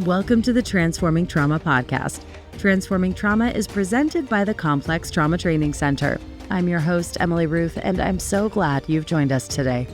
Welcome to the Transforming Trauma podcast. Transforming Trauma is presented by the Complex Trauma Training Center. I'm your host, Emily Ruth, and I'm so glad you've joined us today.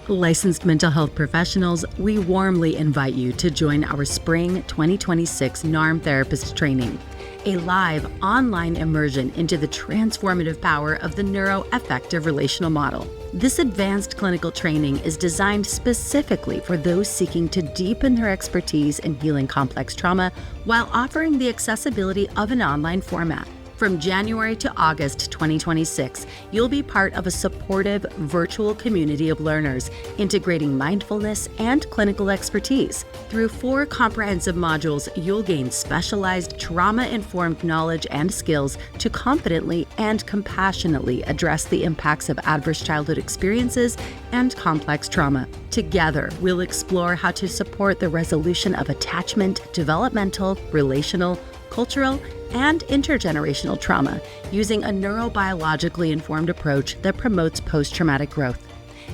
Licensed mental health professionals, we warmly invite you to join our Spring 2026 NARM Therapist Training, a live online immersion into the transformative power of the neuroaffective relational model. This advanced clinical training is designed specifically for those seeking to deepen their expertise in healing complex trauma while offering the accessibility of an online format. From January to August 2026, you'll be part of a supportive virtual community of learners integrating mindfulness and clinical expertise. Through 4 comprehensive modules, you'll gain specialized trauma-informed knowledge and skills to confidently and compassionately address the impacts of adverse childhood experiences and complex trauma. Together, we'll explore how to support the resolution of attachment, developmental, relational, cultural, and intergenerational trauma using a neurobiologically informed approach that promotes post-traumatic growth.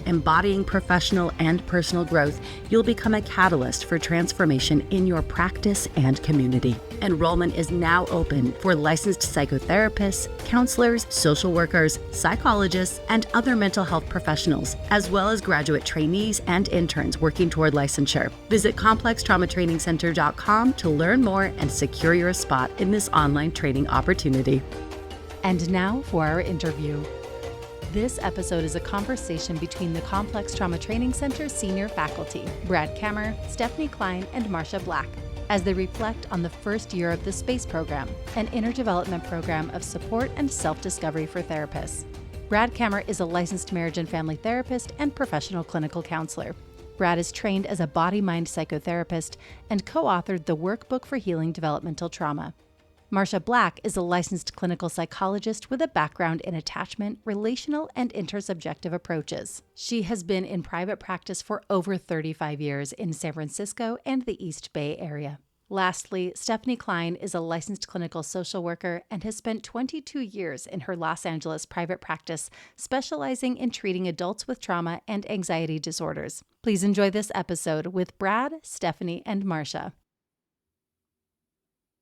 Embodying professional and personal growth, you'll become a catalyst for transformation in your practice and community. Enrollment is now open for licensed psychotherapists, counselors, social workers, psychologists, and other mental health professionals, as well as graduate trainees and interns working toward licensure. Visit complextraumatrainingcenter.com to learn more and secure your spot in this online training opportunity. And now for our interview. This episode is a conversation between the Complex Trauma Training Center senior faculty, Brad Kammer, Stefanie Klein, and Marcia Black, as they reflect on the first year of the SPACE program, an interdevelopment program of support and self-discovery for therapists. Brad Kammer is a licensed marriage and family therapist and professional clinical counselor. Brad is trained as a body-mind psychotherapist and co-authored the Workbook for Healing Developmental Trauma. Marcia Black is a licensed clinical psychologist with a background in attachment, relational, and intersubjective approaches. She has been in private practice for over 35 years in San Francisco and the East Bay area. Lastly, Stefanie Klein is a licensed clinical social worker and has spent 22 years in her Los Angeles private practice, specializing in treating adults with trauma and anxiety disorders. Please enjoy this episode with Brad, Stefanie, and Marcia.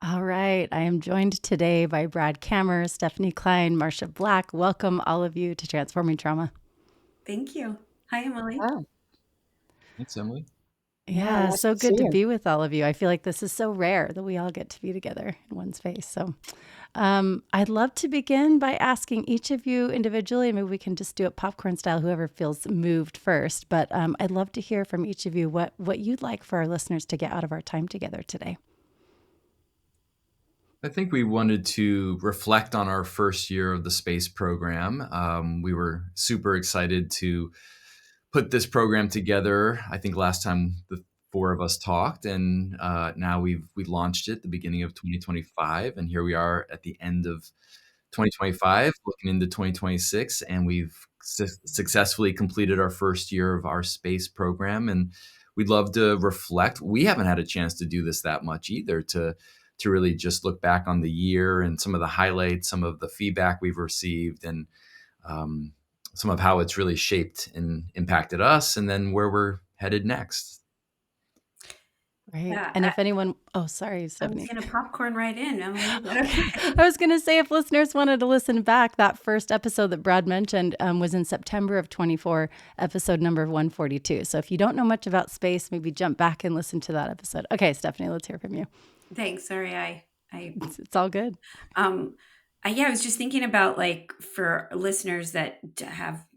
All right. I am joined today by Brad Kammer, Stefanie Klein, Marcia Black. Welcome all of you to Transforming Trauma. Thank you. Hi, Emily. Wow. Thanks, Emily. Yeah, nice so to see good to you. be with all of you. I feel like this is so rare that we all get to be together in one space. So I'd love to begin by asking each of you individually, maybe we can just do it popcorn style, whoever feels moved first. But I'd love to hear from each of you what you'd like for our listeners to get out of our time together today. I think we wanted to reflect on our first year of the SPACE program. We were super excited to put this program together. I think last time the 4 of us talked, and now we launched it at the beginning of 2025, and here we are at the end of 2025, looking into 2026, and we've successfully completed our first year of our SPACE program, and we'd love to reflect. We haven't had a chance to do this that much either, to really just look back on the year and some of the highlights, some of the feedback we've received, and some of how it's really shaped and impacted us, and then where we're headed next. Right. Yeah, And if anyone, sorry, I was Stefanie. going to popcorn right in, Emily. I was going to say, if listeners wanted to listen back, that first episode that Brad mentioned was in September of 24, episode number 142. So if you don't know much about SPACE, maybe jump back and listen to that episode. Okay, Stefanie, let's hear from you. Thanks. Sorry, It's all good. I was just thinking about, like, for listeners that have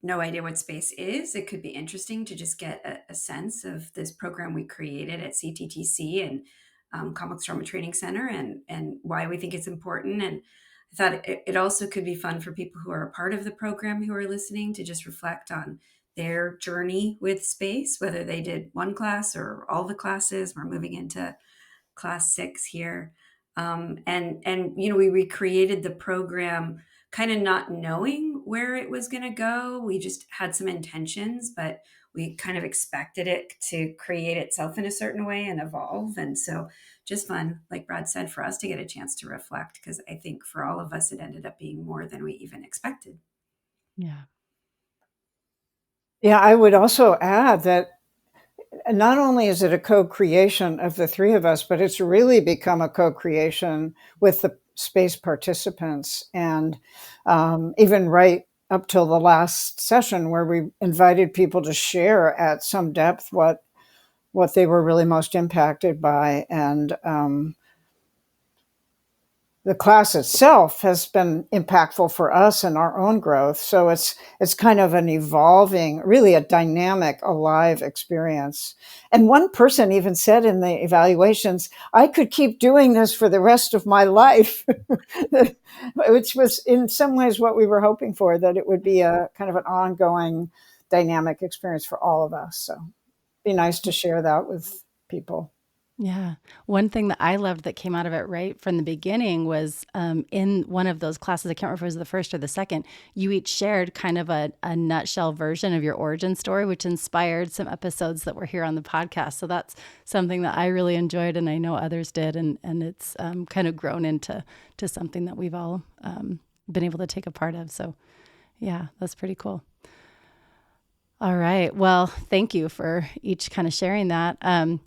no idea what SPACE is, it could be interesting to just get a sense of this program we created at CTTC and Complex Trauma Training Center, and why we think it's important. And I thought it also could be fun for people who are a part of the program who are listening to just reflect on their journey with SPACE, whether they did one class or all the classes. We're moving into class 6 here. And we recreated the program kind of not knowing where it was going to go. We just had some intentions, but we kind of expected it to create itself in a certain way and evolve. And so just fun, like Brad said, for us to get a chance to reflect, because I think for all of us, it ended up being more than we even expected. Yeah. Yeah, I would also add that not only is it a co-creation of the three of us, but it's really become a co-creation with the space participants. And even right up till the last session, where we invited people to share at some depth what they were really most impacted by. And the class itself has been impactful for us in our own growth. So it's kind of an evolving, really a dynamic, alive experience. And one person even said in the evaluations, I could keep doing this for the rest of my life, which was in some ways what we were hoping for, that it would be a kind of an ongoing dynamic experience for all of us. So it'd be nice to share that with people. Yeah. One thing that I loved that came out of it right from the beginning was in one of those classes, I can't remember if it was the first or the second, you each shared kind of a nutshell version of your origin story, which inspired some episodes that were here on the podcast. So that's something that I really enjoyed, and I know others did. And it's kind of grown into something that we've all been able to take a part of. So yeah, that's pretty cool. All right. Well, thank you for each kind of sharing that.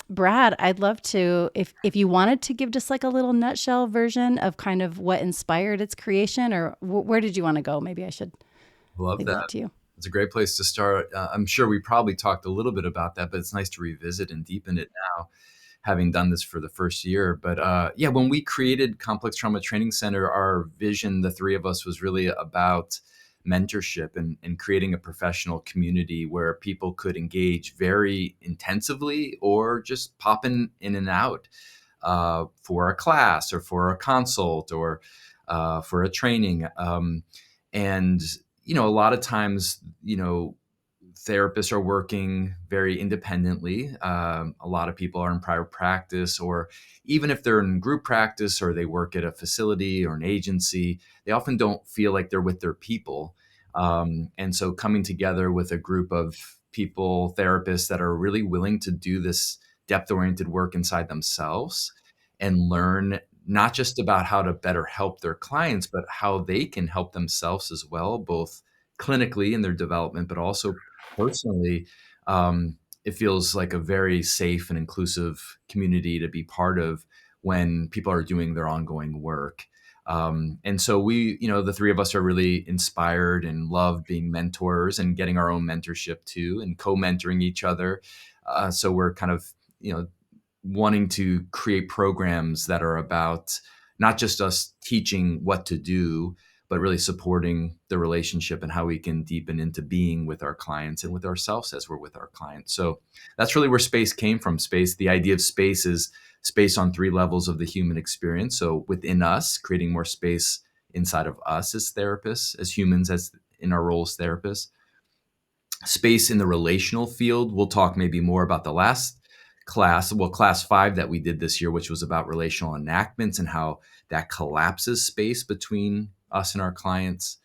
Brad, I'd love to, if you wanted to give just like a little nutshell version of kind of what inspired its creation, or where did you want to go? Maybe I should leave that to you. It's a great place to start. I'm sure we probably talked a little bit about that, but it's nice to revisit and deepen it now, having done this for the first year. But yeah, when we created Complex Trauma Training Center, our vision, the three of us, was really about mentorship and creating a professional community where people could engage very intensively or just pop in and out for a class or for a consult or for a training. And, a lot of times, therapists are working very independently. A lot of people are in private practice, or even if they're in group practice or they work at a facility or an agency, they often don't feel like they're with their people. And so coming together with a group of people, therapists that are really willing to do this depth-oriented work inside themselves and learn not just about how to better help their clients, but how they can help themselves as well, both clinically in their development, but also personally. It feels like a very safe and inclusive community to be part of when people are doing their ongoing work. And so we, the three of us are really inspired and love being mentors and getting our own mentorship too, and co-mentoring each other. So we're kind of, wanting to create programs that are about not just us teaching what to do, but really supporting the relationship and how we can deepen into being with our clients and with ourselves as we're with our clients. So that's really where space came from. Space, the idea of space is space on three levels of the human experience. So within us, creating more space inside of us as therapists, as humans, as in our role as therapists. Space in the relational field. We'll talk maybe more about the last class, class 5 that we did this year, which was about relational enactments and how that collapses space between us and our clients.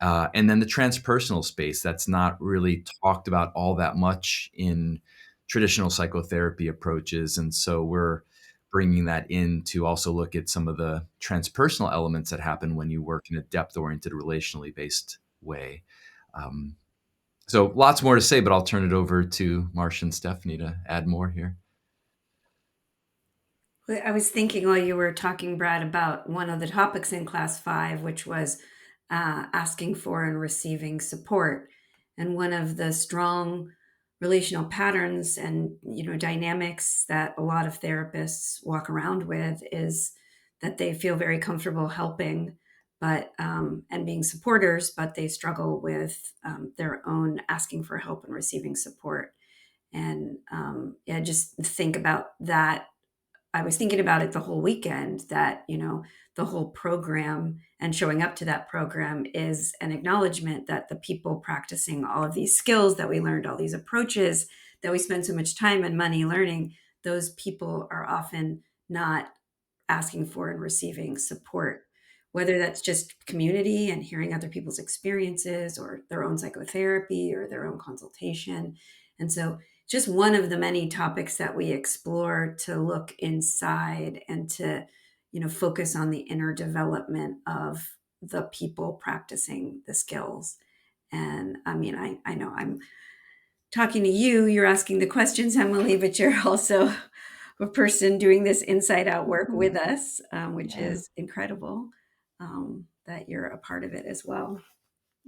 And then the transpersonal space that's not really talked about all that much in traditional psychotherapy approaches. And so we're bringing that in to also look at some of the transpersonal elements that happen when you work in a depth-oriented, relationally based way. So lots more to say, but I'll turn it over to Marcia and Stefanie to add more here. I was thinking while you were talking, Brad, about one of the topics in class 5, which was asking for and receiving support. And one of the strong relational patterns and dynamics that a lot of therapists walk around with is that they feel very comfortable helping, but and being supporters, but they struggle with their own asking for help and receiving support. And just think about that. I was thinking about it the whole weekend, that, the whole program and showing up to that program is an acknowledgement that the people practicing all of these skills that we learned, all these approaches that we spend so much time and money learning, those people are often not asking for and receiving support, whether that's just community and hearing other people's experiences or their own psychotherapy or their own consultation. And so just one of the many topics that we explore to look inside and to, focus on the inner development of the people practicing the skills. And I mean, I know I'm talking to you, you're asking the questions, Emily, but you're also a person doing this inside out work with us, which is incredible, that you're a part of it as well.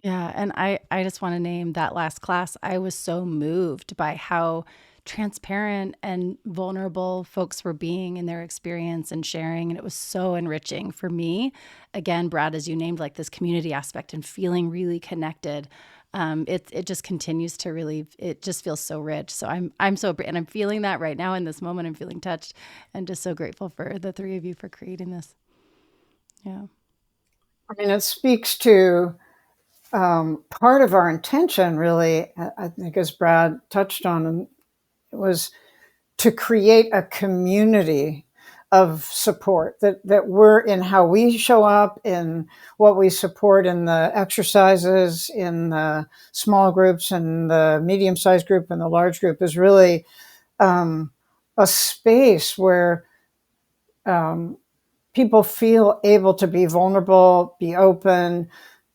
Yeah, and I just want to name that last class. I was so moved by how transparent and vulnerable folks were being in their experience and sharing, and it was so enriching for me. Again, Brad, as you named, like this community aspect and feeling really connected. It just continues to really, it just feels so rich. So I'm so, and I'm feeling that right now in this moment. I'm feeling touched and just so grateful for the three of you for creating this. Yeah. I mean, it speaks to part of our intention, really, I think, as Brad touched on, it was to create a community of support, that we're in how we show up, in what we support in the exercises, in the small groups and the medium-sized group and the large group, is really a space where people feel able to be vulnerable, be open,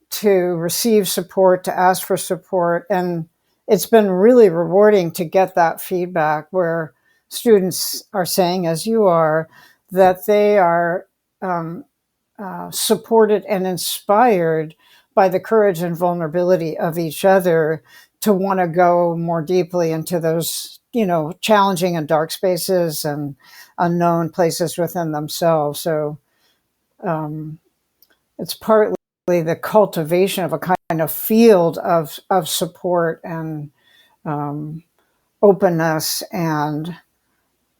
to receive support, to ask for support. And it's been really rewarding to get that feedback where students are saying, as you are, that they are supported and inspired by the courage and vulnerability of each other to want to go more deeply into those, challenging and dark spaces and unknown places within themselves. So it's partly the cultivation of a kind of field of support and openness and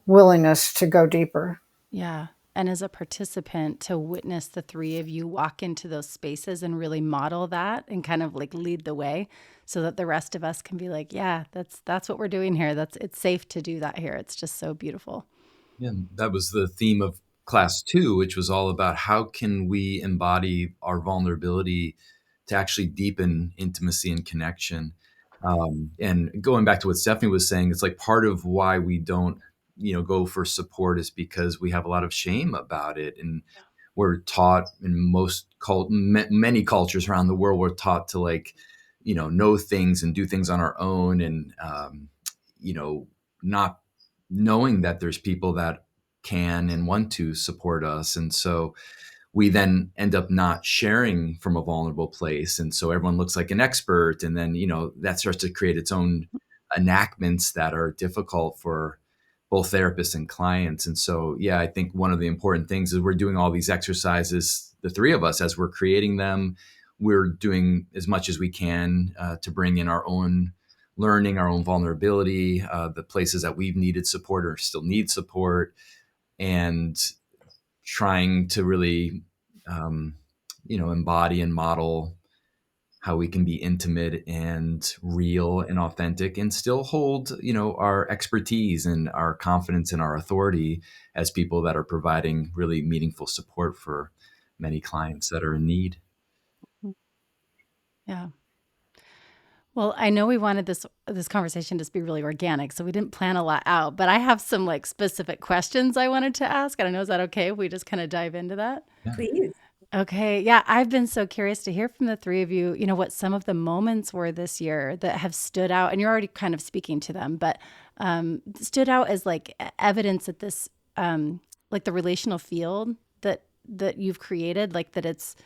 willingness to go deeper. Yeah. And as a participant, to witness the three of you walk into those spaces and really model that and kind of like lead the way so that the rest of us can be like, yeah, that's what we're doing here. It's safe to do that here. It's just so beautiful. Yeah, that was the theme of class 2, which was all about how can we embody our vulnerability to actually deepen intimacy and connection. And going back to what Stefanie was saying, it's like part of why we don't, go for support is because we have a lot of shame about it. And we're taught in many cultures around the world, we're taught to know things and do things on our own. And, not knowing that there's people that can and want to support us. And so we then end up not sharing from a vulnerable place. And so everyone looks like an expert. And then, that starts to create its own enactments that are difficult for both therapists and clients. And so, yeah, I think one of the important things is we're doing all these exercises, the three of us, as we're creating them, we're doing as much as we can to bring in our own learning, our own vulnerability, the places that we've needed support or still need support, and trying to really, embody and model how we can be intimate and real and authentic and still hold, our expertise and our confidence and our authority as people that are providing really meaningful support for many clients that are in need. Yeah. Well, I know we wanted this conversation to be really organic, so we didn't plan a lot out, but I have some like specific questions I wanted to ask. I don't know, is that okay if we just kind of dive into that? Yeah. Please. Okay. Yeah, I've been so curious to hear from the three of you, what some of the moments were this year that have stood out, and you're already kind of speaking to them, but stood out as like evidence that this, like the relational field that you've created, like that it's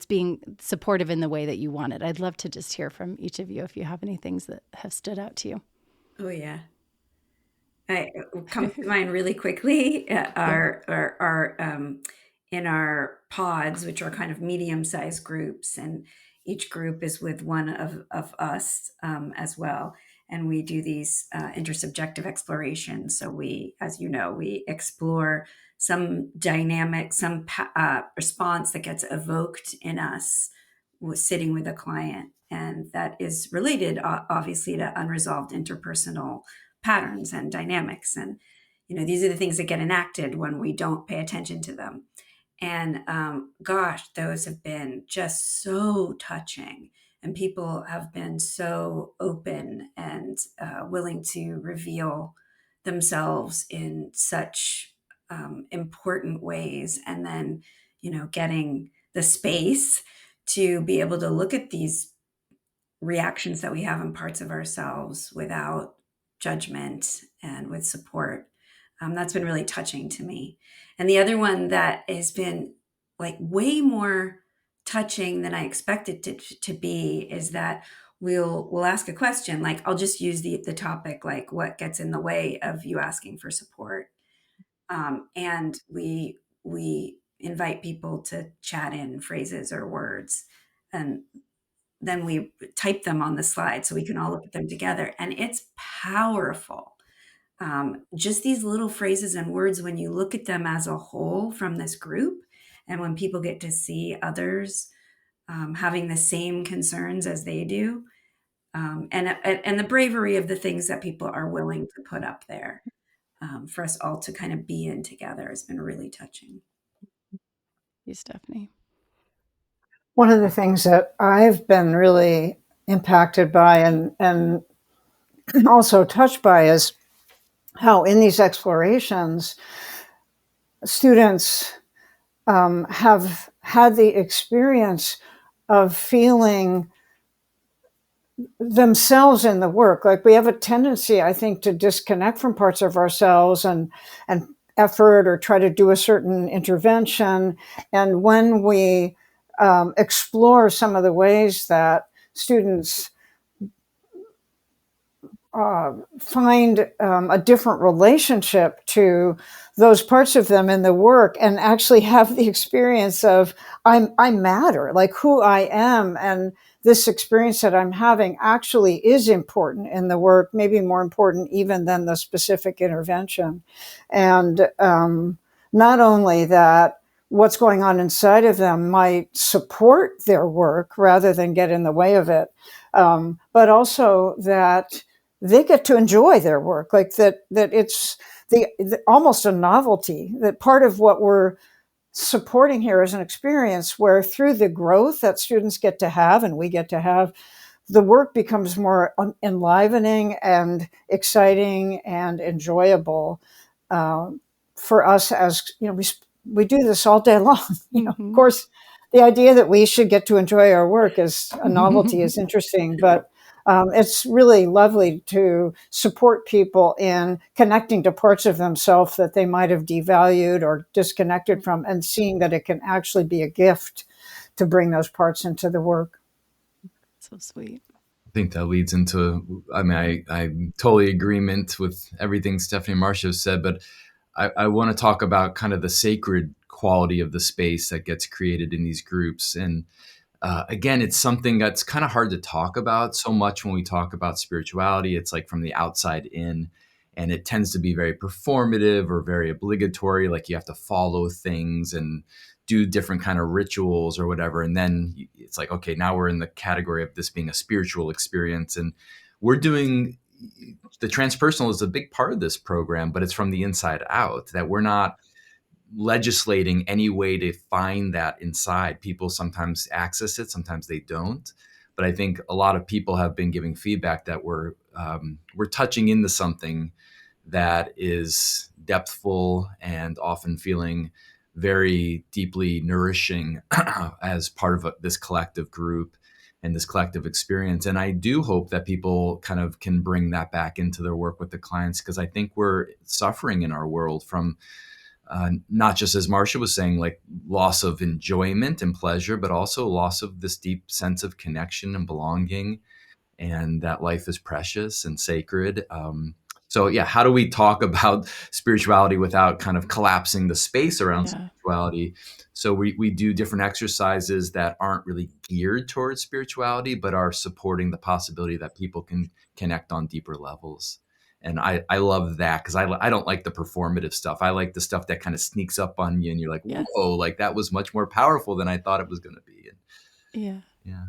being supportive in the way that you want it. I'd love to just hear from each of you if you have any things that have stood out to you. Oh yeah. Comes to mind really quickly in our pods, which are kind of medium-sized groups, and each group is with one of us as well. And we do these intersubjective explorations. So we, as you know, we explore some dynamic, some response that gets evoked in us sitting with a client. And that is related, obviously, to unresolved interpersonal patterns and dynamics. And, these are the things that get enacted when we don't pay attention to them. And gosh, those have been just so touching. And people have been so open and willing to reveal themselves in such important ways. And then, getting the space to be able to look at these reactions that we have in parts of ourselves without judgment and with support. That's been really touching to me. And the other one that has been like way more touching than I expected to be is that we'll ask a question. Like, I'll just use the topic, like, what gets in the way of you asking for support? And we invite people to chat in phrases or words, and then we type them on the slide so we can all look at them together. And it's powerful. Just these little phrases and words, when you look at them as a whole from this group, and when people get to see others having the same concerns as they do, and the bravery of the things that people are willing to put up there for us all to kind of be in together has been really touching. You, Stefanie. One of the things that I've been really impacted by and also touched by is how in these explorations, students have had the experience of feeling themselves in the work. Like, we have a tendency, I think, to disconnect from parts of ourselves and effort, or try to do a certain intervention. And when we explore some of the ways that students find a different relationship to those parts of them in the work, and actually have the experience of I matter, like who I am, and this experience that I'm having actually is important in the work, maybe more important even than the specific intervention. And not only that, what's going on inside of them might support their work rather than get in the way of it, but also that they get to enjoy their work, like that it's the almost a novelty, that part of what we're supporting here is an experience where, through the growth that students get to have and we get to have, the work becomes more enlivening and exciting and enjoyable for us. As you know, we do this all day long. Of course, the idea that we should get to enjoy our work as a novelty is interesting, but it's really lovely to support people in connecting to parts of themselves that they might have devalued or disconnected from, and seeing that it can actually be a gift to bring those parts into the work. So sweet. I think that leads into, I'm totally in agreement with everything Stefanie and Marcia said, but I want to talk about kind of the sacred quality of the space that gets created in these groups. And again, it's something that's kind of hard to talk about so much when we talk about spirituality. It's like from the outside in, and it tends to be very performative or very obligatory. Like, you have to follow things and do different kind of rituals or whatever. And then it's like, okay, now we're in the category of this being a spiritual experience. And we're doing, the transpersonal is a big part of this program, but it's from the inside out, that we're not legislating any way to find that inside. People sometimes access it, sometimes they don't. But I think a lot of people have been giving feedback that we're touching into something that is depthful and often feeling very deeply nourishing as part of this collective group and this collective experience. And I do hope that people kind of can bring that back into their work with the clients, because I think we're suffering in our world from not just, as Marcia was saying, like loss of enjoyment and pleasure, but also loss of this deep sense of connection and belonging, and that life is precious and sacred. So yeah, how do we talk about spirituality without kind of collapsing the space around spirituality? So we do different exercises that aren't really geared towards spirituality, but are supporting the possibility that people can connect on deeper levels. And I love that, because I don't like the performative stuff. I like the stuff that kind of sneaks up on you and you're like, whoa, like that was much more powerful than I thought it was going to be. And yeah.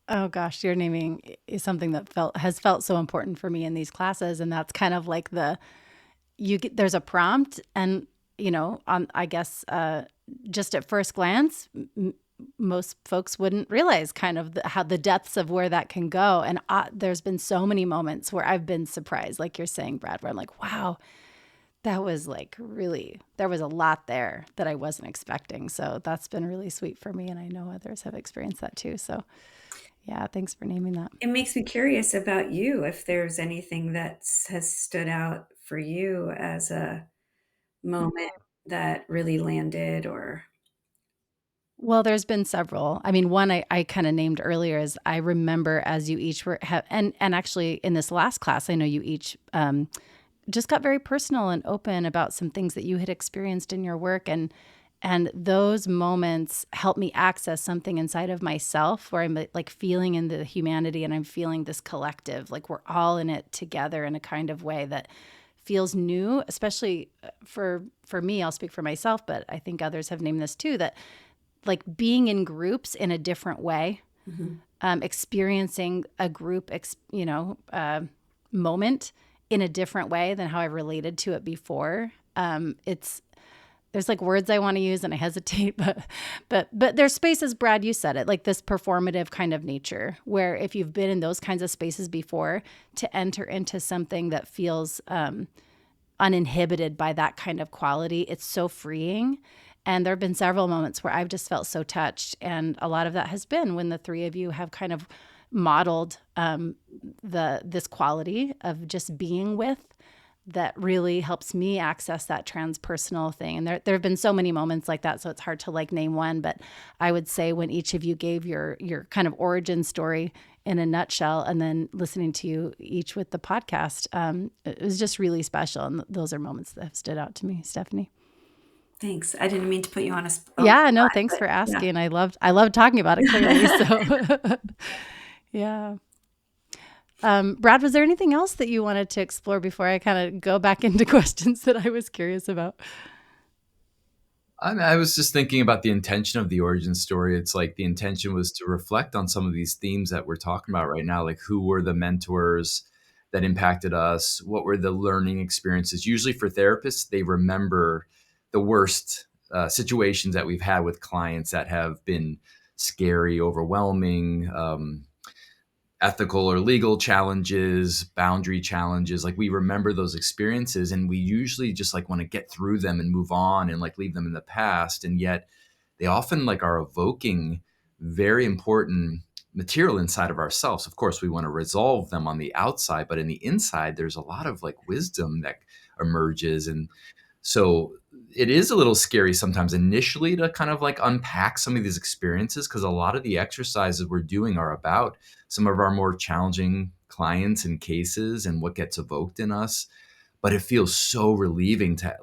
Oh gosh, your naming is something that has felt so important for me in these classes. And that's kind of like there's a prompt, and I guess just at first glance, most folks wouldn't realize kind of how the depths of where that can go. And there's been so many moments where I've been surprised, like you're saying, Brad, where I'm like, wow, that was like really, there was a lot there that I wasn't expecting. So that's been really sweet for me. And I know others have experienced that too. So Yeah, thanks for naming that. It makes me curious about you, if there's anything that has stood out for you as a moment that really landed or. Well, there's been several. I mean, one I kind of named earlier is I remember as you each were, and actually in this last class, I know you each just got very personal and open about some things that you had experienced in your work, and those moments helped me access something inside of myself where I'm like feeling in the humanity, and I'm feeling this collective, like we're all in it together in a kind of way that feels new, especially for me. I'll speak for myself, but I think others have named this too, that like being in groups in a different way, experiencing a group, moment in a different way than how I related to it before. There's like words I want to use and I hesitate, but there's spaces, Brad, you said it, like this performative kind of nature, where if you've been in those kinds of spaces before, to enter into something that feels uninhibited by that kind of quality, it's so freeing. And there have been several moments where I've just felt so touched. And a lot of that has been when the three of you have kind of modeled this quality of just being with, that really helps me access that transpersonal thing. And there have been so many moments like that, so it's hard to like name one. But I would say when each of you gave your kind of origin story in a nutshell, and then listening to you each with the podcast, it was just really special. And those are moments that have stood out to me, Stefanie. Thanks. I didn't mean to put you on a spot. Yeah, no, thanks for asking. Yeah. I loved talking about it clearly. So yeah. Brad, was there anything else that you wanted to explore before I kind of go back into questions that I was curious about? I was just thinking about the intention of the origin story. It's like the intention was to reflect on some of these themes that we're talking about right now, like who were the mentors that impacted us? What were the learning experiences? Usually for therapists, they remember the worst situations that we've had with clients that have been scary, overwhelming, ethical or legal challenges, boundary challenges. Like we remember those experiences and we usually just like want to get through them and move on and like leave them in the past. And yet they often like are evoking very important material inside of ourselves. Of course, we want to resolve them on the outside, but in the inside, there's a lot of like wisdom that emerges. And so it is a little scary sometimes initially to kind of like unpack some of these experiences, because a lot of the exercises we're doing are about some of our more challenging clients and cases and what gets evoked in us. But it feels so relieving to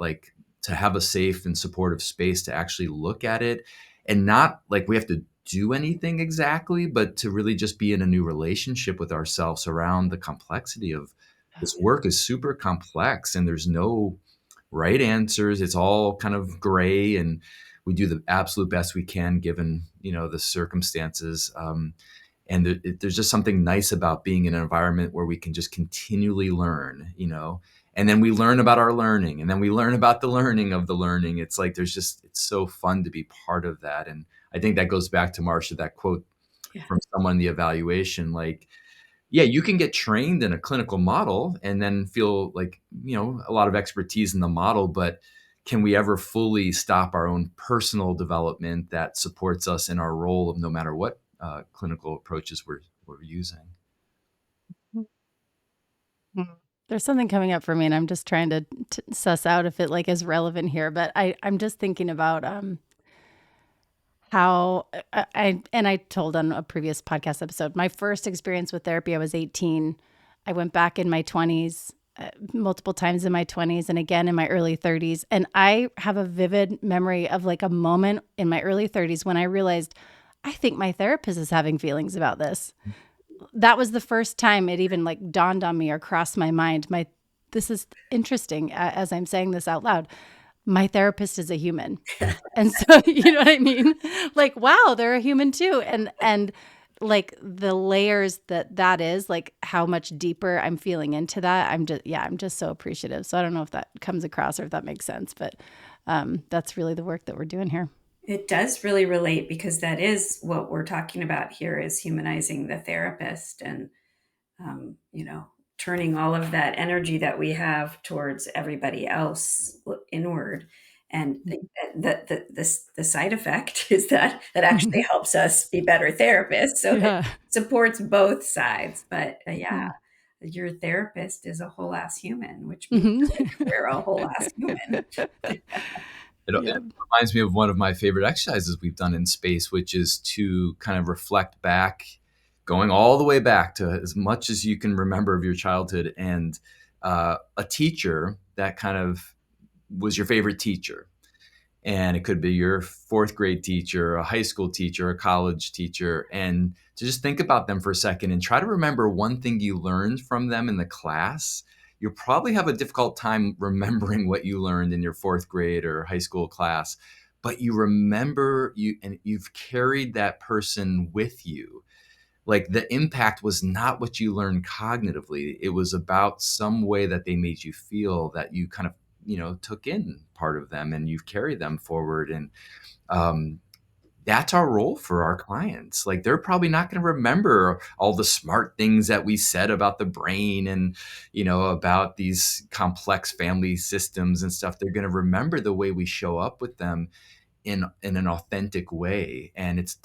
have a safe and supportive space to actually look at it, and not like we have to do anything exactly, but to really just be in a new relationship with ourselves around the complexity of this work is super complex and there's no right answers. It's all kind of gray, and we do the absolute best we can given, the circumstances. And there's just something nice about being in an environment where we can just continually learn, and then we learn about our learning, and then we learn about the learning of the learning. It's like, it's so fun to be part of that. And I think that goes back to Marcia, that quote from someone in the evaluation, like, yeah, you can get trained in a clinical model and then feel like, a lot of expertise in the model, but can we ever fully stop our own personal development that supports us in our role of no matter what clinical approaches we're using? There's something coming up for me, and I'm just trying to suss out if it like is relevant here. But I'm just thinking about how I told on a previous podcast episode, my first experience with therapy, I was 18. I went back in my 20s, multiple times in my 20s, and again in my early 30s. And I have a vivid memory of like a moment in my early 30s when I realized, I think my therapist is having feelings about this. That was the first time it even like dawned on me or crossed my mind. This is interesting as I'm saying this out loud. My therapist is a human. And so, you know what I mean? Like, wow, they're a human too. And like the layers that is, like how much deeper I'm feeling into that. I'm just so appreciative. So I don't know if that comes across or if that makes sense, but that's really the work that we're doing here. It does really relate, because that is what we're talking about here, is humanizing the therapist and, turning all of that energy that we have towards everybody else inward. And the side effect is that actually helps us be better therapists. So it supports both sides. But your therapist is a whole ass human, which means we're a whole ass human. It reminds me of one of my favorite exercises we've done in space, which is to kind of reflect back, going all the way back to as much as you can remember of your childhood, and a teacher that kind of was your favorite teacher. And it could be your fourth grade teacher, a high school teacher, a college teacher, and to just think about them for a second and try to remember one thing you learned from them in the class. You'll probably have a difficult time remembering what you learned in your fourth grade or high school class, but you remember and you've carried that person with you. Like, the impact was not what you learned cognitively. It was about some way that they made you feel, that you kind of, took in part of them and you've carried them forward. And that's our role for our clients. Like, they're probably not going to remember all the smart things that we said about the brain and, about these complex family systems and stuff. They're going to remember the way we show up with them in an authentic way. And it's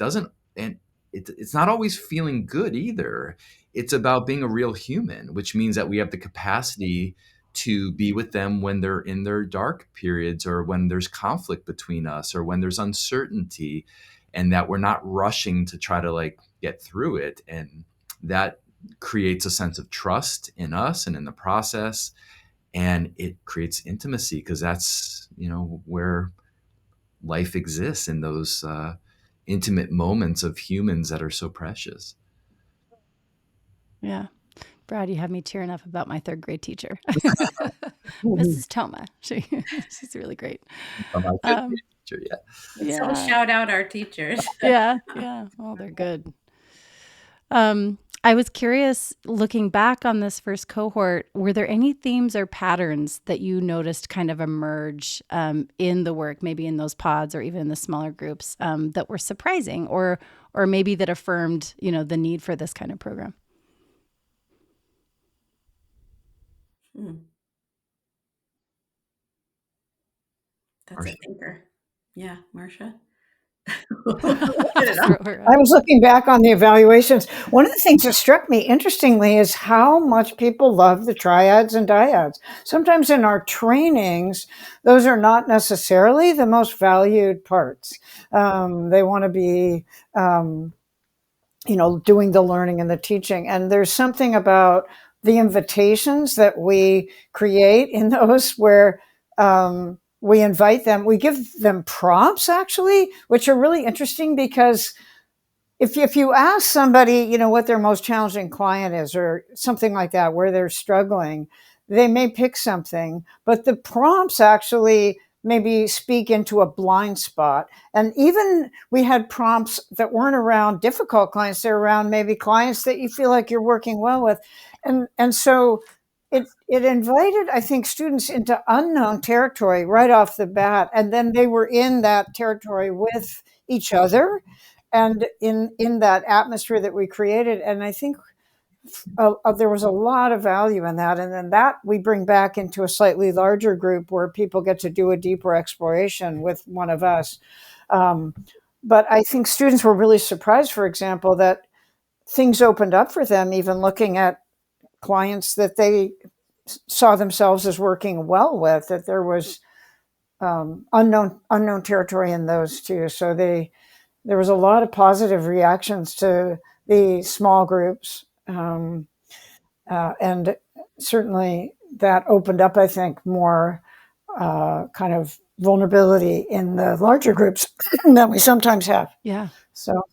not always feeling good either. It's about being a real human, which means that we have the capacity to be with them when they're in their dark periods, or when there's conflict between us, or when there's uncertainty, and that we're not rushing to try to get through it. And that creates a sense of trust in us and in the process. And it creates intimacy, because that's, where life exists, in those intimate moments of humans that are so precious. Yeah. Brad, you have me tearing up about my third grade teacher. Mrs. Toma. She's really great. My fifth grade teacher, So shout out our teachers. Yeah. Oh, they're good. I was curious, looking back on this first cohort, were there any themes or patterns that you noticed kind of emerge in the work, maybe in those pods or even in the smaller groups, that were surprising, or maybe that affirmed, the need for this kind of program? That's a thinker. Yeah, Marcia. I was looking back on the evaluations. One of the things that struck me interestingly is how much people love the triads and dyads. Sometimes in our trainings, those are not necessarily the most valued parts. They want to be, doing the learning and the teaching. And there's something about the invitations that we create in those where we invite them, we give them prompts actually, which are really interesting, because if you ask somebody, what their most challenging client is or something like that, where they're struggling, they may pick something, but the prompts actually maybe speak into a blind spot. And even we had prompts that weren't around difficult clients, they're around maybe clients that you feel like you're working well with. And so it invited, I think, students into unknown territory right off the bat. And then they were in that territory with each other and in that atmosphere that we created. And I think there was a lot of value in that. And then that we bring back into a slightly larger group where people get to do a deeper exploration with one of us. But I think students were really surprised, for example, that things opened up for them, even looking at clients that they saw themselves as working well with, that there was unknown territory in those too. So there was a lot of positive reactions to the small groups. And certainly that opened up, I think, more kind of vulnerability in the larger groups that we sometimes have. Yeah. So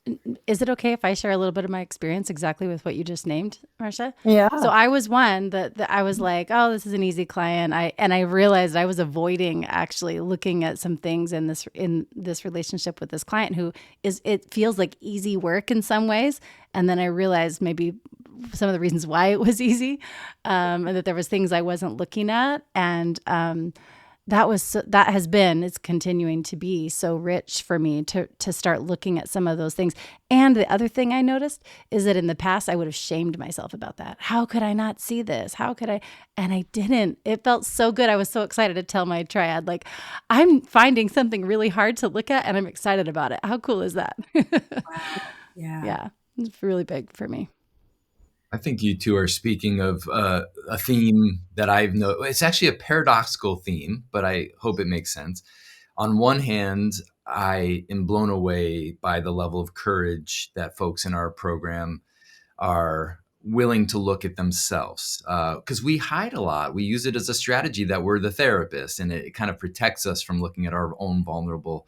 is it okay if I share a little bit of my experience exactly with what you just named, Marcia? Yeah. So I was one that I was like, oh, this is an easy client. I realized I was avoiding actually looking at some things in this relationship with this client who it feels like easy work in some ways. And then I realized maybe some of the reasons why it was easy, and that there was things I wasn't looking at. And it's continuing to be so rich for me to start looking at some of those things. And the other thing I noticed is that in the past, I would have shamed myself about that. How could I not see this? How could I? And I didn't. It felt so good. I was so excited to tell my triad, like, I'm finding something really hard to look at and I'm excited about it. How cool is that? Wow. Yeah. Yeah, it's really big for me. I think you two are speaking of a theme that I've noticed. It's actually a paradoxical theme, but I hope it makes sense. On one hand, I am blown away by the level of courage that folks in our program are willing to look at themselves, because we hide a lot. We use it as a strategy that we're the therapist, and it kind of protects us from looking at our own vulnerable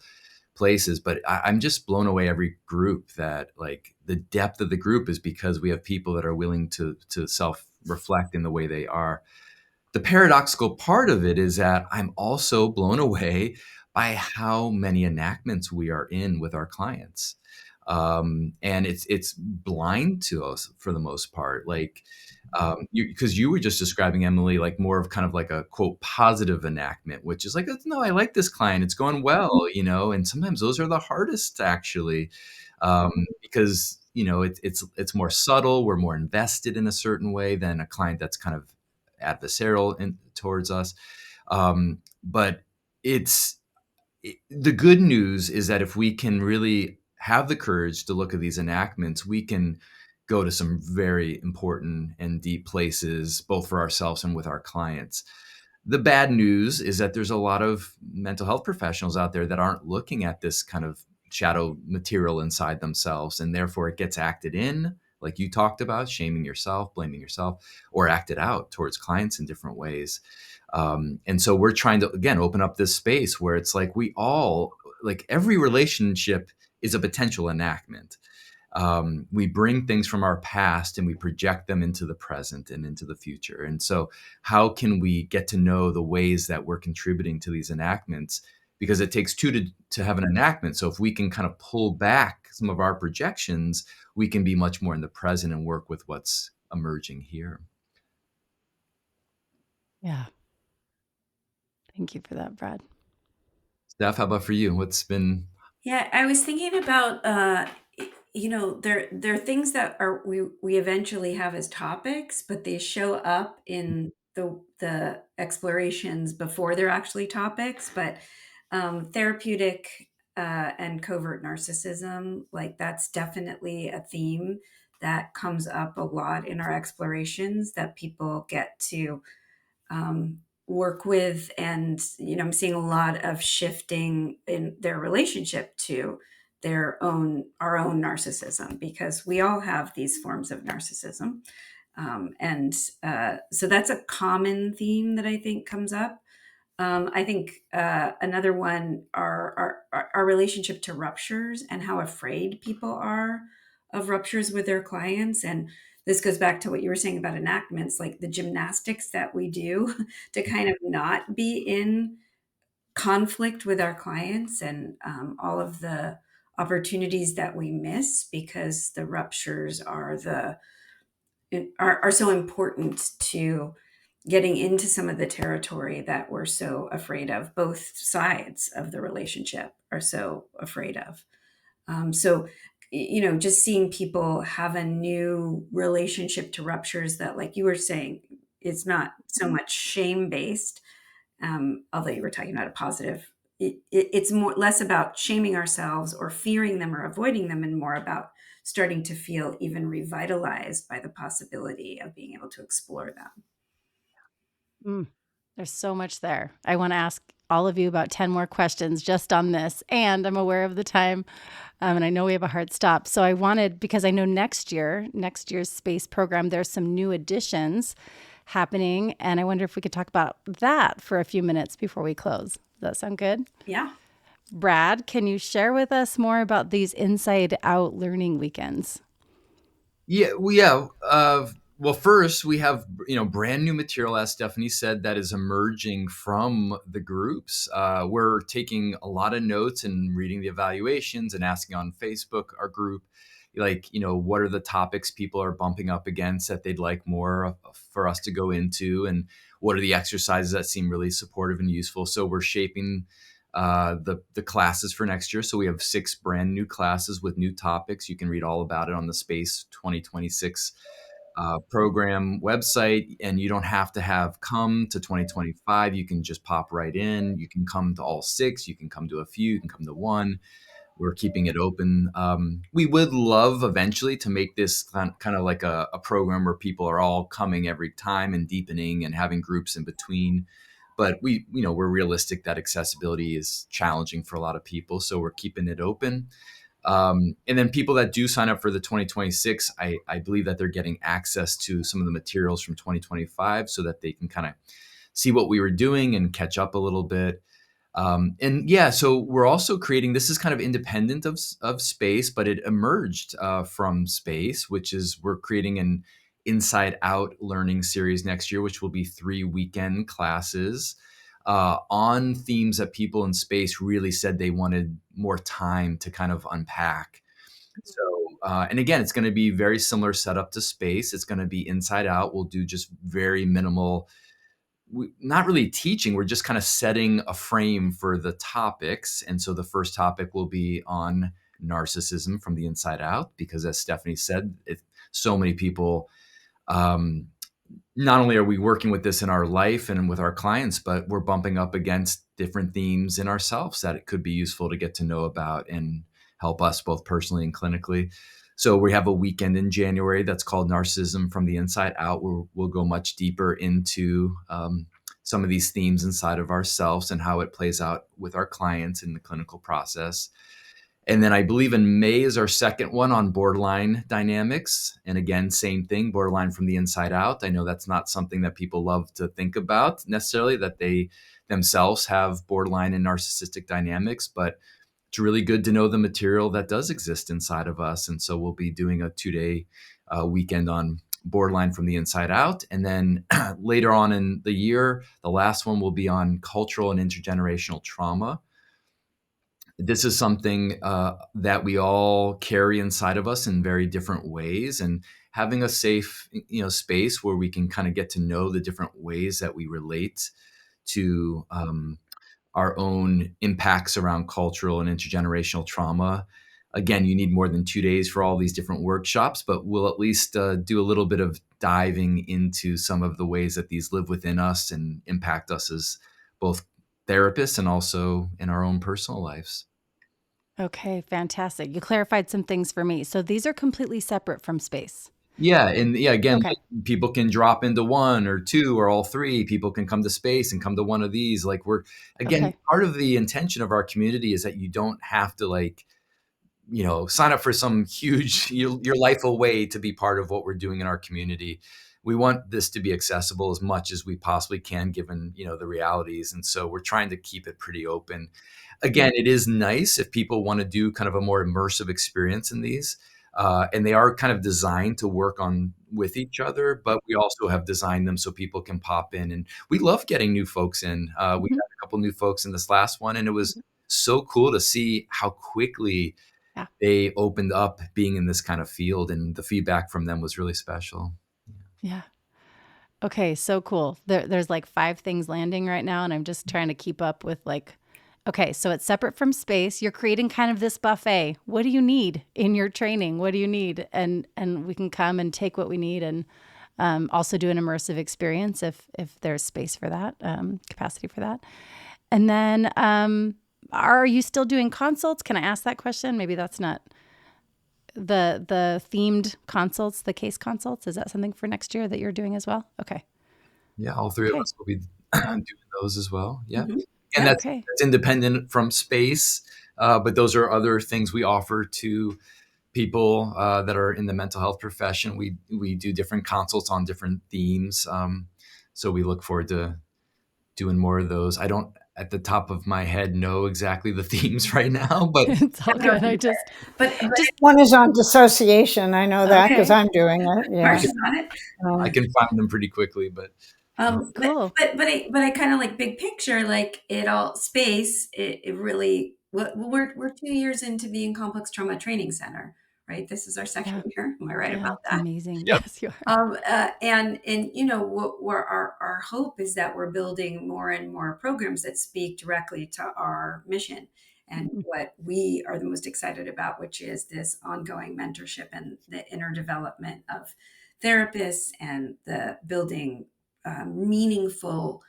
places. But I'm just blown away every group that, like, the depth of the group is because we have people that are willing to self-reflect in the way they are. The paradoxical part of it is that I'm also blown away by how many enactments we are in with our clients. And it's blind to us for the most part. Like, because you were just describing, Emily, like more of kind of like a quote positive enactment, which is like, no, I like this client, it's going well, and sometimes those are the hardest actually, because it's more subtle. We're more invested in a certain way than a client that's kind of adversarial towards us. But the good news is that if we can really have the courage to look at these enactments, we can go to some very important and deep places, both for ourselves and with our clients. The bad news is that there's a lot of mental health professionals out there that aren't looking at this kind of shadow material inside themselves, and therefore it gets acted in, like you talked about, shaming yourself, blaming yourself, or acted out towards clients in different ways. And so we're trying to, again, open up this space where it's like like every relationship is a potential enactment. We bring things from our past and we project them into the present and into the future. And so how can we get to know the ways that we're contributing to these enactments? Because it takes two to have an enactment. So if we can kind of pull back some of our projections, we can be much more in the present and work with what's emerging here. Yeah. Thank you for that, Brad. Steph, how about for you? What's been... Yeah, I was thinking about there are things that we eventually have as topics, but they show up in the explorations before they're actually topics. But therapeutic and covert narcissism, like that's definitely a theme that comes up a lot in our explorations that people get to work with. And I'm seeing a lot of shifting in their relationship to our own narcissism, because we all have these forms of narcissism. And so that's a common theme that I think comes up. I think another one are our relationship to ruptures and how afraid people are of ruptures with their clients. And this goes back to what you were saying about enactments, like the gymnastics that we do to kind of not be in conflict with our clients, and all of the opportunities that we miss because the ruptures are so important to getting into some of the territory that we're so afraid of. Both sides of the relationship are so afraid of. So, just seeing people have a new relationship to ruptures that, like you were saying, it's not so much shame based, although you were talking about a positive. It's less about shaming ourselves or fearing them or avoiding them, and more about starting to feel even revitalized by the possibility of being able to explore them. There's so much there. I want to ask all of you about 10 more questions just on this. And I'm aware of the time. And I know we have a hard stop. So I wanted, because I know next year's space program, there's some new additions happening. And I wonder if we could talk about that for a few minutes before we close. Does that sound good? Yeah. Brad, can you share with us more about these inside out learning weekends? Yeah. Well, first we have, brand new material, as Stefanie said, that is emerging from the groups. We're taking a lot of notes and reading the evaluations and asking on Facebook, our group, like, what are the topics people are bumping up against that they'd like more for us to go into, and what are the exercises that seem really supportive and useful. So we're shaping the classes for next year. So we have 6 brand new classes with new topics. You can read all about it on the Space 2026 program website, and you don't have to have come to 2025. You can just pop right in. You can come to all 6. You can come to a few. You can come to one. We're keeping it open. We would love eventually to make this kind of like a program where people are all coming every time and deepening and having groups in between. But we're realistic that accessibility is challenging for a lot of people. So we're keeping it open. And then people that do sign up for the 2026, I believe that they're getting access to some of the materials from 2025 so that they can kind of see what we were doing and catch up a little bit. And yeah, so we're also creating, this is kind of independent of Space, but it emerged from Space, which is we're creating an inside out learning series next year, which will be 3 weekend classes on themes that people in Space really said they wanted more time to kind of unpack. So, and again, it's going to be very similar setup to Space. It's going to be inside out. We'll do just very minimal, not really teaching. We're just kind of setting a frame for the topics. And so the first topic will be on narcissism from the inside out, because as Stefanie said, so many people, not only are we working with this in our life and with our clients, but we're bumping up against different themes in ourselves that it could be useful to get to know about and help us both personally and clinically. So we have a weekend in January that's called Narcissism from the Inside Out, where we'll go much deeper into some of these themes inside of ourselves and how it plays out with our clients in the clinical process. And then I believe in May is our second one on borderline dynamics. And again, same thing, borderline from the inside out. I know that's not something that people love to think about necessarily, that they themselves have borderline and narcissistic dynamics, but it's really good to know the material that does exist inside of us. And so we'll be doing a 2-day weekend on borderline from the inside out. And then later on in the year, the last one will be on cultural and intergenerational trauma. This is something that we all carry inside of us in very different ways, and having a safe, space where we can kind of get to know the different ways that we relate to our own impacts around cultural and intergenerational trauma. Again, you need more than 2 days for all these different workshops, but we'll at least do a little bit of diving into some of the ways that these live within us and impact us as both therapists and also in our own personal lives. Okay, fantastic. You clarified some things for me. So these are completely separate from Space. Yeah. And yeah, again, Okay. like, people can drop into 1 or 2 or all 3. People can come to Space and come to one of these. Like, again, Okay. part of the intention of our community is that you don't have to sign up for some huge, your life away to be part of what we're doing in our community. We want this to be accessible as much as we possibly can, given, the realities. And so we're trying to keep it pretty open. Again, it is nice if people want to do kind of a more immersive experience in these. And they are kind of designed to work on with each other, but we also have designed them so people can pop in. And we love getting new folks in. We had a couple new folks in this last one, and it was so cool to see how quickly Yeah. they opened up being in this kind of field, and the feedback from them was really special. Yeah. Okay, so cool. There's like 5 things landing right now, and I'm just trying to keep up with okay, so it's separate from Space. You're creating kind of this buffet. What do you need in your training? What do you need? And we can come and take what we need, and also do an immersive experience if there's space for that, capacity for that. And then are you still doing consults? Can I ask that question? Maybe that's not the themed consults, the case consults. Is that something for next year that you're doing as well? Okay. Yeah, all 3 of us will be doing those as well. Yeah. Mhm. And that's Okay. independent from Space, but those are other things we offer to people that are in the mental health profession. We do different consults on different themes. So we look forward to doing more of those. I don't, at the top of my head, know exactly the themes right now, but It's all good. I just One is on dissociation. I know that because Okay. I'm doing it. Yeah. Marcia's on it. I can find them pretty quickly. But Cool. But I kind of like big picture, like it all Space. It really. We're 2 years into being Complex Trauma Training Center, right? This is our second year. Am I right about It's that? amazing. Yep. Yes, you are. And what our hope is that we're building more and more programs that speak directly to our mission and what we are the most excited about, which is this ongoing mentorship and the inner development of therapists and the building meaningful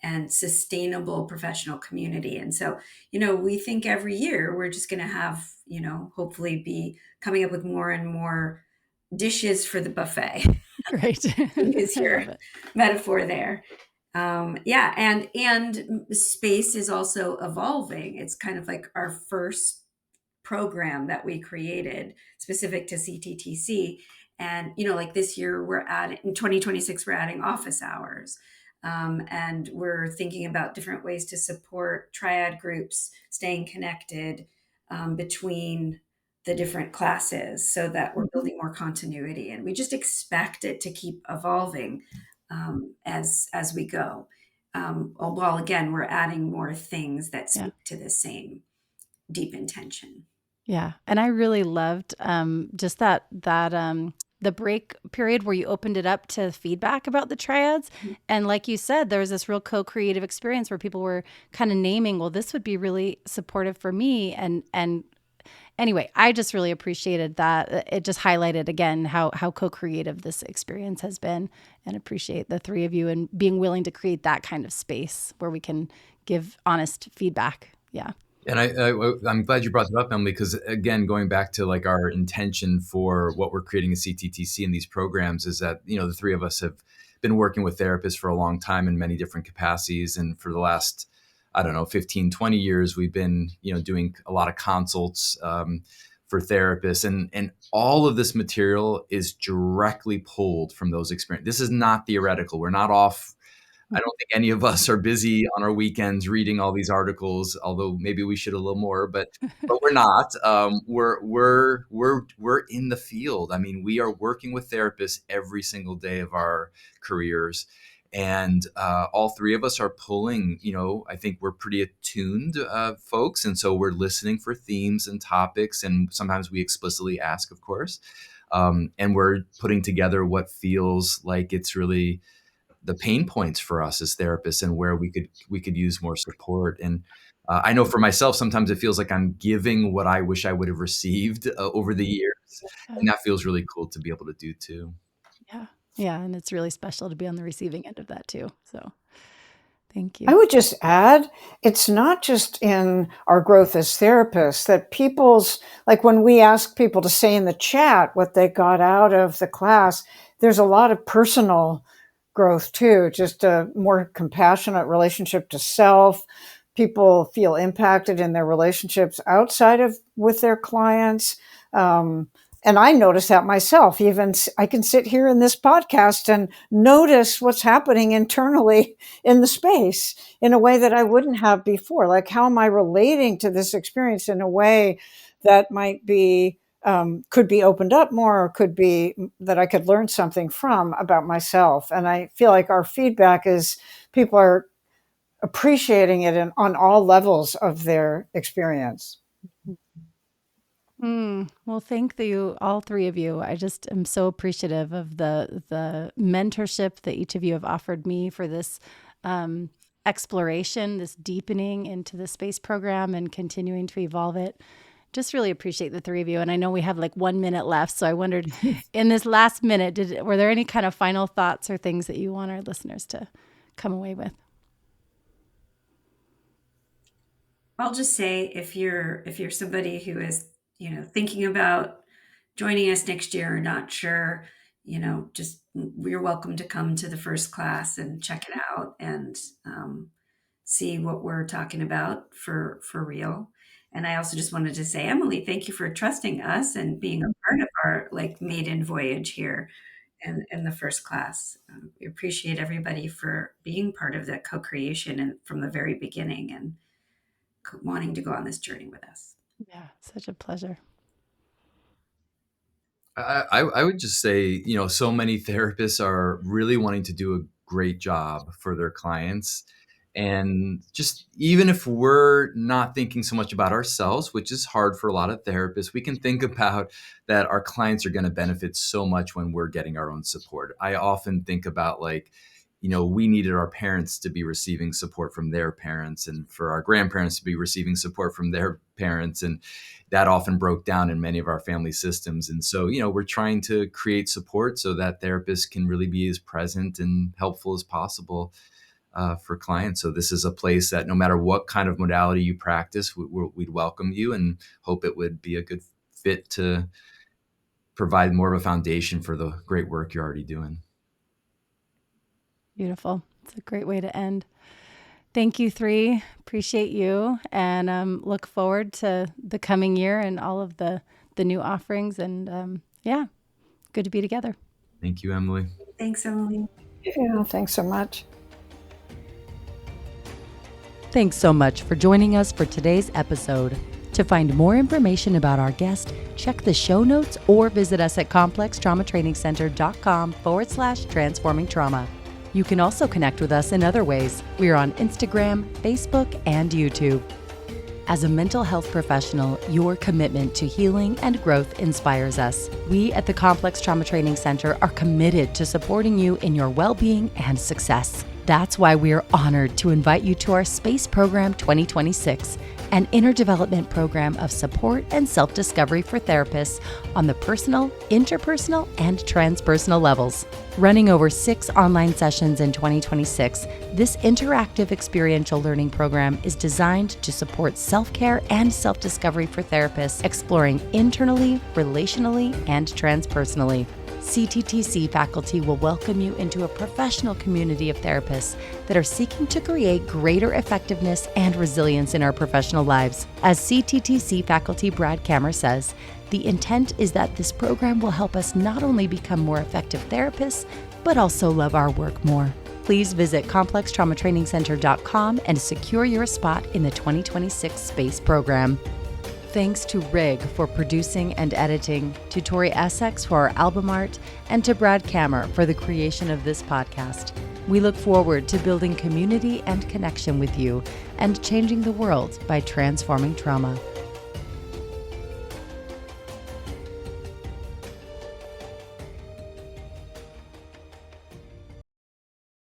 and sustainable professional community. And so, we think every year we're just going to have, hopefully be coming up with more and more dishes for the buffet. Great. Is I your love it. metaphor there. Yeah, and space is also evolving. It's kind of like our first program that we created specific to CTTC. And, like this year, in 2026, we're adding office hours. And we're thinking about different ways to support triad groups, staying connected between the different classes so that we're building more continuity. And we just expect it to keep evolving as we go. While again, we're adding more things that speak to the same deep intention. Yeah. And I really loved just that the break period where you opened it up to feedback about the triads. And like you said, there was this real co-creative experience where people were kind of naming, well, this would be really supportive for me. And anyway, I just really appreciated that. It just highlighted again how co-creative this experience has been, and appreciate the three of you and being willing to create that kind of space where we can give honest feedback. Yeah. And I'm glad you brought that up, Emily, because again, going back to like our intention for what we're creating at CTTC in these programs is that, the three of us have been working with therapists for a long time in many different capacities. And for the last, 15, 20 years, we've been, doing a lot of consults for therapists. And all of this material is directly pulled from those experiences. This is not theoretical. We're not off. I don't think any of us are busy on our weekends reading all these articles, although maybe we should a little more, but we're not. We're in the field. I mean, we are working with therapists every single day of our careers, and all three of us are pulling. I think we're pretty attuned folks, and so we're listening for themes and topics, and sometimes we explicitly ask, of course, and we're putting together what feels like it's really the pain points for us as therapists and where we could use more support. And I know for myself, sometimes it feels like I'm giving what I wish I would have received over the years. And that feels really cool to be able to do too. Yeah. Yeah. And it's really special to be on the receiving end of that too. So thank you. I would just add, it's not just in our growth as therapists that like when we ask people to say in the chat what they got out of the class, there's a lot of personal growth too, just a more compassionate relationship to self. People feel impacted in their relationships with their clients. And I notice that myself. Even I can sit here in this podcast and notice what's happening internally in the space in a way that I wouldn't have before. Like, how am I relating to this experience in a way that might be, could be opened up more, or could be that I could learn something from about myself. And I feel like our feedback is people are appreciating it on all levels of their experience. Well, thank you, all three of you. I just am so appreciative of the mentorship that each of you have offered me for this exploration, this deepening into the space program and continuing to evolve it. Just really appreciate the three of you. And I know we have like 1 minute left. So I wondered in this last minute, were there any kind of final thoughts or things that you want our listeners to come away with? I'll just say if you're somebody who is, thinking about joining us next year or not sure, just you're welcome to come to the first class and check it out and see what we're talking about for real. And I also just wanted to say, Emily, thank you for trusting us and being a part of our maiden voyage here in the first class. We appreciate everybody for being part of that co-creation and from the very beginning and wanting to go on this journey with us. Yeah, such a pleasure. I would just say, so many therapists are really wanting to do a great job for their clients. And just even if we're not thinking so much about ourselves, which is hard for a lot of therapists, we can think about that our clients are going to benefit so much when we're getting our own support. I often think about like, we needed our parents to be receiving support from their parents and for our grandparents to be receiving support from their parents. And that often broke down in many of our family systems. And so, we're trying to create support so that therapists can really be as present and helpful as possible for clients. So this is a place that no matter what kind of modality you practice, we'd welcome you and hope it would be a good fit to provide more of a foundation for the great work you're already doing. Beautiful. It's a great way to end. Thank you, three. Appreciate you, and look forward to the coming year and all of the new offerings. And good to be together. Thank you, Emily. Thanks, Emily. Yeah, thanks so much. Thanks so much for joining us for today's episode. To find more information about our guest, check the show notes or visit us at complextraumatrainingcenter.com/transforming trauma. You can also connect with us in other ways. We are on Instagram, Facebook, and YouTube. As a mental health professional, your commitment to healing and growth inspires us. We at the Complex Trauma Training Center are committed to supporting you in your well-being and success. That's why we are honored to invite you to our Space Program 2026, an inner development program of support and self-discovery for therapists on the personal, interpersonal, and transpersonal levels. Running over 6 online sessions in 2026, this interactive experiential learning program is designed to support self-care and self-discovery for therapists exploring internally, relationally, and transpersonally. CTTC faculty will welcome you into a professional community of therapists that are seeking to create greater effectiveness and resilience in our professional lives. As CTTC faculty Brad Kammer says, the intent is that this program will help us not only become more effective therapists, but also love our work more. Please visit complextraumatrainingcenter.com and secure your spot in the 2026 Space Program. Thanks to Rig for producing and editing, to Tori Essex for our album art, and to Brad Kammer for the creation of this podcast. We look forward to building community and connection with you and changing the world by transforming trauma.